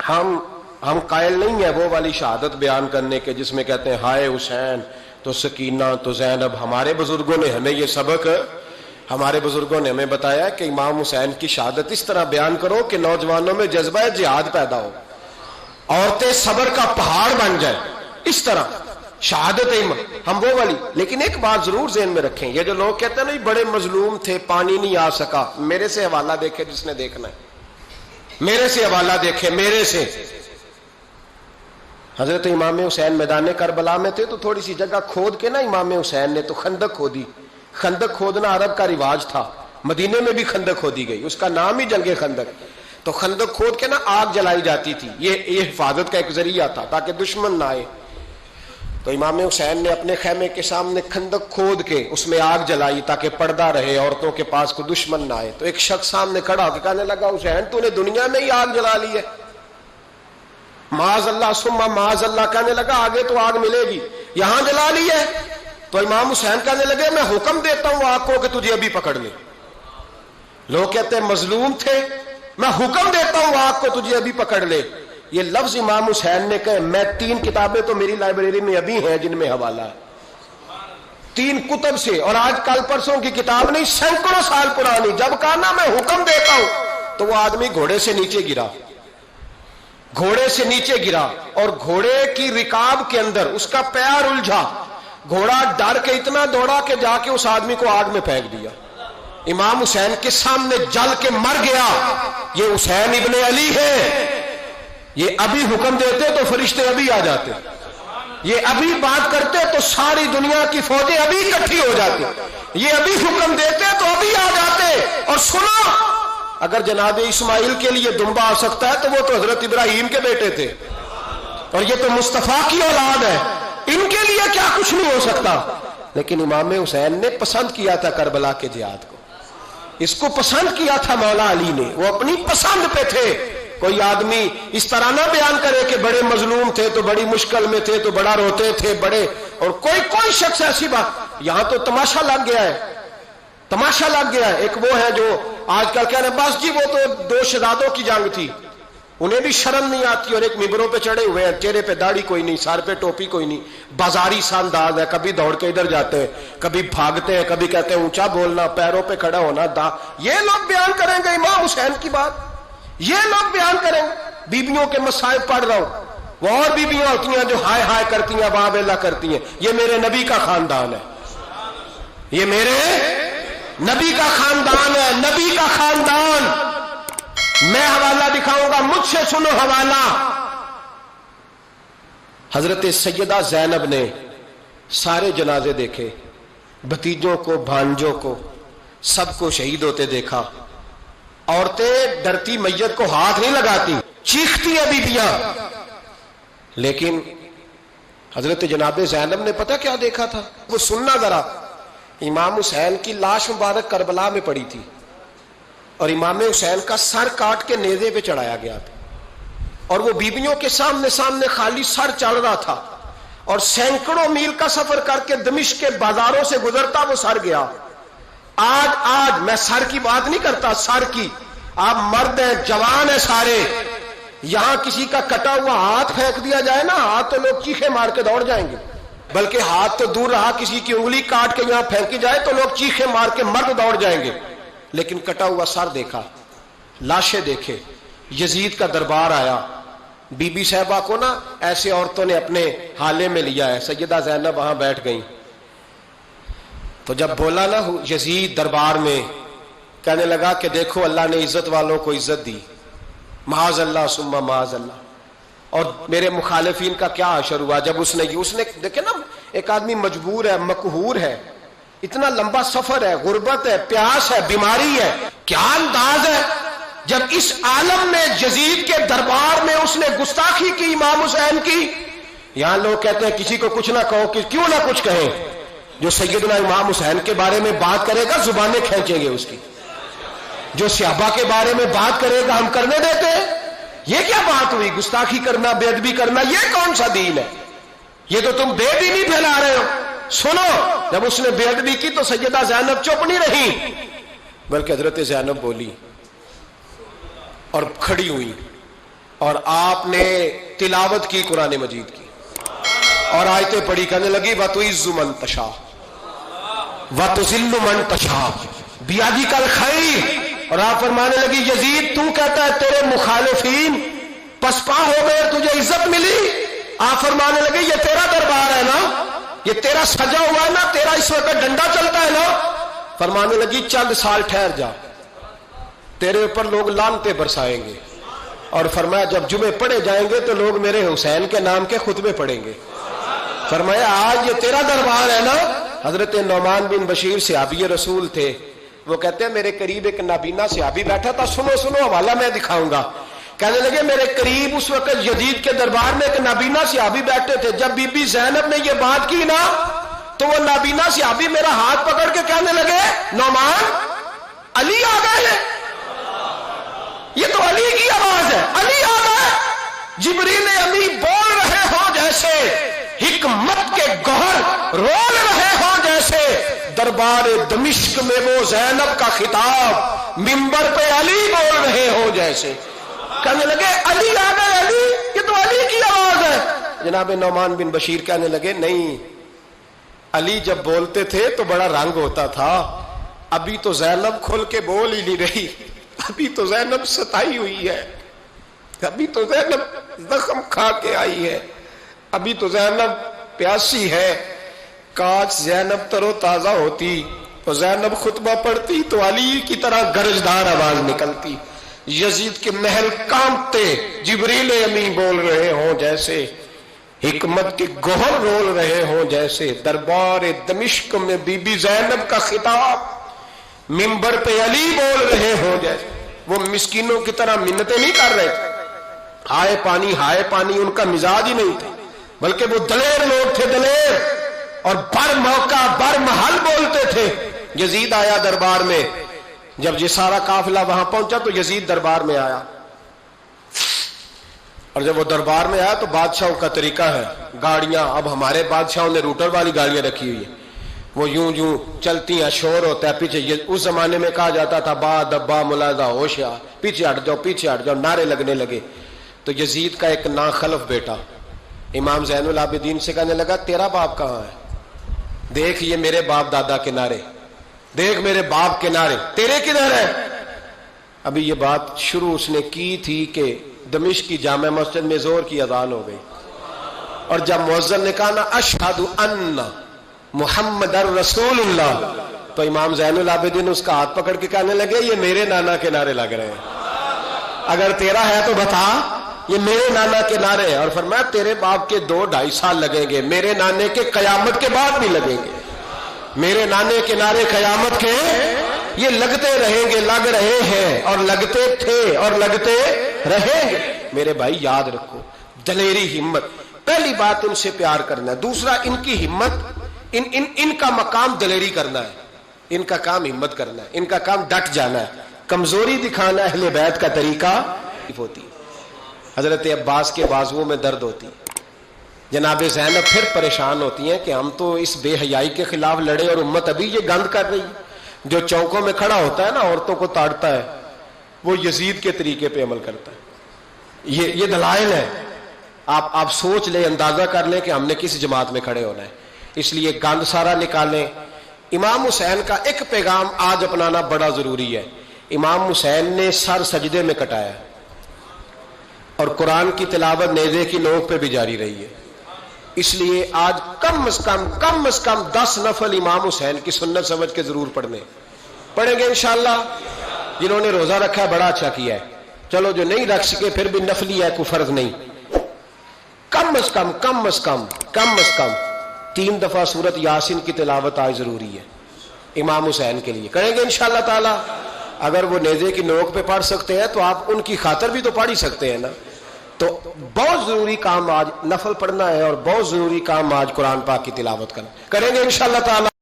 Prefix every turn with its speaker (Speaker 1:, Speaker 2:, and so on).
Speaker 1: ہم قائل نہیں ہیں وہ والی شہادت بیان کرنے کے جس میں کہتے ہیں ہائے حسین تو سکینہ تو زینب. ہمارے بزرگوں نے ہمیں یہ سبق، ہمارے بزرگوں نے ہمیں بتایا کہ امام حسین کی شہادت اس طرح بیان کرو کہ نوجوانوں میں جذبہ جہاد پیدا ہو، عورتیں صبر کا پہاڑ بن جائیں. اس طرح شہادت ہم وہ والی. لیکن ایک بات ضرور ذہن میں رکھیں، یہ جو لوگ کہتے ہیں نا بڑے مظلوم تھے پانی نہیں آ سکا، میرے سے حوالہ دیکھے جس نے دیکھنا ہے، میرے سے حوالہ دیکھے، میرے سے. حضرت امام حسین میدان کربلا میں تھے تو تھوڑی سی جگہ کھود کے نا امام حسین نے تو خندق کھودی. خندق کھودنا عرب کا رواج تھا، مدینے میں بھی خندق کھودی گئی، اس کا نام ہی جنگ خندق. تو خندق کھود کے نا آگ جلائی جاتی تھی، یہ حفاظت کا ایک ذریعہ تھا تاکہ دشمن نہ آئے. تو امام حسین نے اپنے خیمے کے سامنے خندق کھود کے اس میں آگ جلائی تاکہ پردہ رہے، عورتوں کے پاس کوئی دشمن نہ آئے. تو ایک شخص سامنے کھڑا ہو کے کہنے لگا حسین تو نے دنیا میں ہی آگ جلا لی ہے. معاذ اللہ ثم معاذ اللہ کہنے لگا آگے تو آگ ملے گی، یہاں جلا لی ہے. تو امام حسین کہنے لگے میں حکم دیتا ہوں آگ کو کہ تجھے ابھی پکڑ لے. لوگ کہتے ہیں مظلوم تھے، میں حکم دیتا ہوں آگ کو تجھے ابھی پکڑ لے. یہ لفظ امام حسین نے کہے. میں 3 کتابیں تو میری لائبریری میں ابھی ہیں جن میں حوالہ ہے، 3 کتب سے، اور آج کل پرسوں کی کتاب نہیں، سینکڑوں سال پرانی. جب کہا نا میں حکم دیتا ہوں تو وہ آدمی گھوڑے سے نیچے گرا، گھوڑے سے نیچے گرا اور گھوڑے کی رکاب کے اندر اس کا پیر الجھا. گھوڑا ڈر کے اتنا دوڑا کہ جا کے اس آدمی کو آگ میں پھینک دیا. امام حسین کے سامنے جل کے مر گیا. یہ حسین ابن علی ہے. یہ ابھی حکم دیتے تو فرشتے ابھی آ جاتے، یہ ابھی بات کرتے تو ساری دنیا کی فوجیں ابھی اکٹھی ہو جاتی. یہ ابھی حکم دیتے تو ابھی آ جاتے. اور سنو، اگر جناب اسماعیل کے لیے دمبا آ سکتا ہے تو وہ تو حضرت ابراہیم کے بیٹے تھے، اور یہ تو مصطفیٰ کی اولاد ہے، ان کے لیے کیا کچھ نہیں ہو سکتا. لیکن امام حسین نے پسند کیا تھا کربلا کے جہاد کو، اس کو پسند کیا تھا مولا علی نے، وہ اپنی پسند پہ تھے. کوئی آدمی اس طرح نہ بیان کرے کہ بڑے مظلوم تھے تو بڑی مشکل میں تھے تو بڑا روتے تھے بڑے، اور کوئی شخص ایسی بات. یہاں تو تماشا لگ گیا ہے، تماشا لگ گیا ہے. ایک وہ ہے جو آج کل کہہ رہے ہیں بس جی وہ تو 2 شہزادوں کی جنگ تھی، انہیں بھی شرم نہیں آتی، اور ایک ممبروں پہ چڑھے ہوئے ہیں، چہرے پہ داڑھی کوئی نہیں، سر پہ ٹوپی کوئی نہیں، بازاری سا انداز ہے، کبھی دوڑ کے ادھر جاتے ہیں، کبھی بھاگتے ہیں، کبھی کہتے ہیں اونچا بولنا، پیروں پہ کھڑا ہونا. یہ لوگ بیان کریں گے امام حسین کی بات، یہ لوگ بیان کریں گے. بیبیوں کے مصائب پڑھ رہا ہوں، وہ اور بیبیاں ہوتی ہیں جو ہائے ہائے کرتی ہیں، واہ ویلا کرتی ہیں. یہ میرے نبی کا خاندان ہے، یہ میرے نبی کا خاندان ہے، نبی کا خاندان. میں حوالہ دکھاؤں گا، مجھ سے سنو حوالہ. حضرت سیدہ زینب نے سارے جنازے دیکھے، بھتیجوں کو، بھانجوں کو، سب کو شہید ہوتے دیکھا. عورتیں ڈرتی میت کو ہاتھ نہیں لگاتی، چیختی ہیں بیبیاں. لیکن حضرت جناب زینب نے پتہ کیا دیکھا تھا؟ وہ سننا ذرا. امام حسین کی لاش مبارک کربلا میں پڑی تھی، اور امام حسین کا سر کاٹ کے نیزے پہ چڑھایا گیا تھا، اور وہ بیبیوں کے سامنے خالی سر چڑھ رہا تھا، اور سینکڑوں میل کا سفر کر کے دمشق کے بازاروں سے گزرتا وہ سر گیا. آج میں سر کی بات نہیں کرتا، سر کی. آپ مرد ہیں، جوان ہیں سارے، یہاں کسی کا کٹا ہوا ہاتھ پھینک دیا جائے نا، ہاتھ تو لوگ چیخے مار کے دوڑ جائیں گے. بلکہ ہاتھ تو دور رہا، کسی کی انگلی کاٹ کے یہاں پھینکی جائے تو لوگ چیخے مار کے مرد دوڑ جائیں گے. لیکن کٹا ہوا سر دیکھا، لاشیں دیکھے. یزید کا دربار آیا، بی بی صاحبہ کو نا ایسے عورتوں نے اپنے حالے میں لیا ہے. سیدہ زینب وہاں بیٹھ گئیں. تو جب بولا نا یزید دربار میں، کہنے لگا کہ دیکھو اللہ نے عزت والوں کو عزت دی، معاذ اللہ ثم معاذ اللہ. اور میرے مخالفین کا کیا حشر ہوا جب اس نے دیکھے نا، ایک آدمی مجبور ہے، مقہور ہے، اتنا لمبا سفر ہے، غربت ہے، پیاس ہے، بیماری ہے. کیا انداز ہے جب اس عالم میں یزید کے دربار میں اس نے گستاخی کی امام حسین کی. یہاں لوگ کہتے ہیں کسی کو کچھ نہ کہو، کہ کیوں نہ کچھ کہیں. جو سیدنا امام حسین کے بارے میں بات کرے گا زبانیں کھینچیں گے اس کی، جو صحابہ کے بارے میں بات کرے گا ہم کرنے دیتے ہیں. یہ کیا بات ہوئی؟ گستاخی کرنا، بے ادبی کرنا، یہ کون سا دین ہے؟ یہ تو تم بے دینی پھیلا رہے ہو. سنو، جب اس نے بے ادبی کی تو سیدہ زینب چپ نہیں رہی، بلکہ حضرت زینب بولی اور کھڑی ہوئی. اور آپ نے تلاوت کی قرآن مجید کی اور آیتیں پڑھی، کہنے لگی وَتُعِزُّ مَن تَشَاءُ وَتُذِلُّ مَن تَشَاءُ بِیَدِکَ الْخَیْرُ، اور آپ فرمانے لگی یزید تو کہتا ہے تیرے مخالفین پسپا ہو گئے، تجھے عزت ملی۔ آپ فرمانے لگے یہ تیرا دربار ہے نا، یہ تیرا سجا ہوا ہے نا، تیرا اس وقت ڈنڈا چلتا ہے نا۔ فرمانے لگی چند سال ٹھہر جا، تیرے اوپر لوگ لعنتیں برسائیں گے، اور فرمایا جب جمعے پڑھے جائیں گے تو لوگ میرے حسین کے نام کے خطبے پڑھیں گے۔ فرمایا آج یہ تیرا دربار ہے نا۔ حضرت نعمان بن بشیر صحابی رسول تھے، وہ کہتے ہیں میرے قریب ایک نابینا صحابی بیٹھا تھا، سنو سنو حوالہ میں دکھاؤں گا۔ کہنے لگے میرے قریب اس وقت یزید کے دربار میں ایک نابینا صحابی بیٹھے تھے، جب بی بی زینب نے یہ بات کی نا تو وہ نابینا صحابی میرا ہاتھ پکڑ کے کہنے لگے نعمان علی آ گئے ہیں، یہ تو علی کی آواز ہے، علی آ گئے۔ جبریل امی بول رہے ہوں جیسے، حکمت کے گوہر رول رہے ہوں جیسے، دربار دمشق میں وہ زینب کا خطاب منبر پہ علی بول رہے ہوں جیسے۔ کہنے لگے علی آ گئے، علی، یہ تو علی کی آواز ہے۔ جناب نعمان بن بشیر کہنے لگے نہیں، علی جب بولتے تھے تو بڑا رنگ ہوتا تھا، ابھی تو زینب کھل کے بول ہی نہیں رہی، ابھی تو زینب ستائی ہوئی ہے، ابھی تو زینب زخم کھا کے آئی ہے، ابھی تو زینب پیاسی ہے۔ کاش زینب تر و تازہ ہوتی اور زینب خطبہ پڑھتی تو علی کی طرح گرجدار آواز نکلتی۔ یزید کے محل کانپتے، جبریل امی بول رہے ہوں جیسے، حکمت کے گوہر رول رہے ہوں جیسے، دربار دمشق میں بی بی زینب کا خطاب منبر پہ علی بول رہے ہوں جیسے۔ وہ مسکینوں کی طرح منتیں نہیں کر رہے تھے، ہائے پانی ان کا مزاج ہی نہیں تھا، بلکہ وہ دلیر لوگ تھے، دلیر، اور بر موقع بر محل بولتے تھے۔ یزید آیا دربار میں، جب یہ سارا قافلہ وہاں پہنچا تو یزید دربار میں آیا، اور جب وہ دربار میں آیا تو بادشاہوں کا طریقہ ہے، گاڑیاں، اب ہمارے بادشاہوں نے روٹر والی گاڑیاں رکھی ہوئی ہیں، وہ یوں چلتی ہیں، شور ہوتا ہے پیچھے۔ اس زمانے میں کہا جاتا تھا با دبا ملازہ ہوشیار، پیچھے ہٹ جاؤ، نعرے لگنے لگے۔ تو یزید کا ایک ناخلف بیٹا امام زین العابدین سے کہنے لگا تیرا باپ کہاں ہے؟ دیکھ یہ میرے باپ دادا کے نعرے، دیکھ میرے باپ کے نعرے، تیرے کدھر ہے؟ ابھی یہ بات شروع اس نے کی تھی کہ دمشق کی جامع مسجد میں زور کی اذان ہو گئی، اور جب مؤذن نے کہا نا اشہد ان محمد رسول اللہ، تو امام زین العابدین اس کا ہاتھ پکڑ کے کہنے لگے یہ میرے نانا کے نعرے لگ رہے ہیں، اگر تیرا ہے تو بتا، یہ میرے نانا کے نعرے ہیں۔ اور فرمایا تیرے باپ کے 2-2.5 سال لگیں گے، میرے نانے کے قیامت کے بعد بھی لگیں گے، میرے نانے کے نعرے قیامت کے یہ لگتے رہیں گے، لگ رہے ہیں اور لگتے تھے اور لگتے رہیں گے۔ میرے بھائی یاد رکھو، دلیری، ہمت، پہلی بات ان سے پیار کرنا ہے، دوسرا ان کی ہمت، ان کا مقام دلیری کرنا ہے، ان کا کام ہمت کرنا ہے، ان کا کام ڈٹ جانا ہے، کمزوری دکھانا اہل بیت کا طریقہ ہوتی۔ حضرت عباس کے بازوؤں میں درد ہوتی، جناب زینب پھر پریشان ہوتی ہیں کہ ہم تو اس بے حیائی کے خلاف لڑے اور امت ابھی یہ گند کر رہی ہے۔ جو چوکوں میں کھڑا ہوتا ہے نا عورتوں کو تاڑتا ہے، وہ یزید کے طریقے پہ عمل کرتا ہے۔ یہ دلائل ہے، آپ سوچ لیں، اندازہ کر لیں کہ ہم نے کس جماعت میں کھڑے ہونا ہے، اس لیے گند سارا نکالیں۔ امام حسین کا ایک پیغام آج اپنانا بڑا ضروری ہے۔ امام حسین نے سر سجدے میں کٹایا اور قرآن کی تلاوت نیزے کی نوک پہ بھی جاری رہی ہے، اس لیے آج کم از کم 10 نفل امام حسین کی سنت سمجھ کے ضرور پڑھیں گے انشاءاللہ۔ جنہوں نے روزہ رکھا ہے بڑا اچھا کیا ہے، چلو جو نہیں رکھ سکے پھر بھی نفلی ہے، کوئی فرض نہیں، کم از کم 3 دفعہ سورت یاسین کی تلاوت آج ضروری ہے امام حسین کے لیے، کریں گے انشاءاللہ تعالی۔ اگر وہ نیزے کی نوک پہ پڑھ سکتے ہیں تو آپ ان کی خاطر بھی تو پڑھ ہی سکتے ہیں نا۔ تو بہت ضروری کام آج نفل پڑھنا ہے، اور بہت ضروری کام آج قرآن پاک کی تلاوت کرنا، کریں گے انشاءاللہ تعالی۔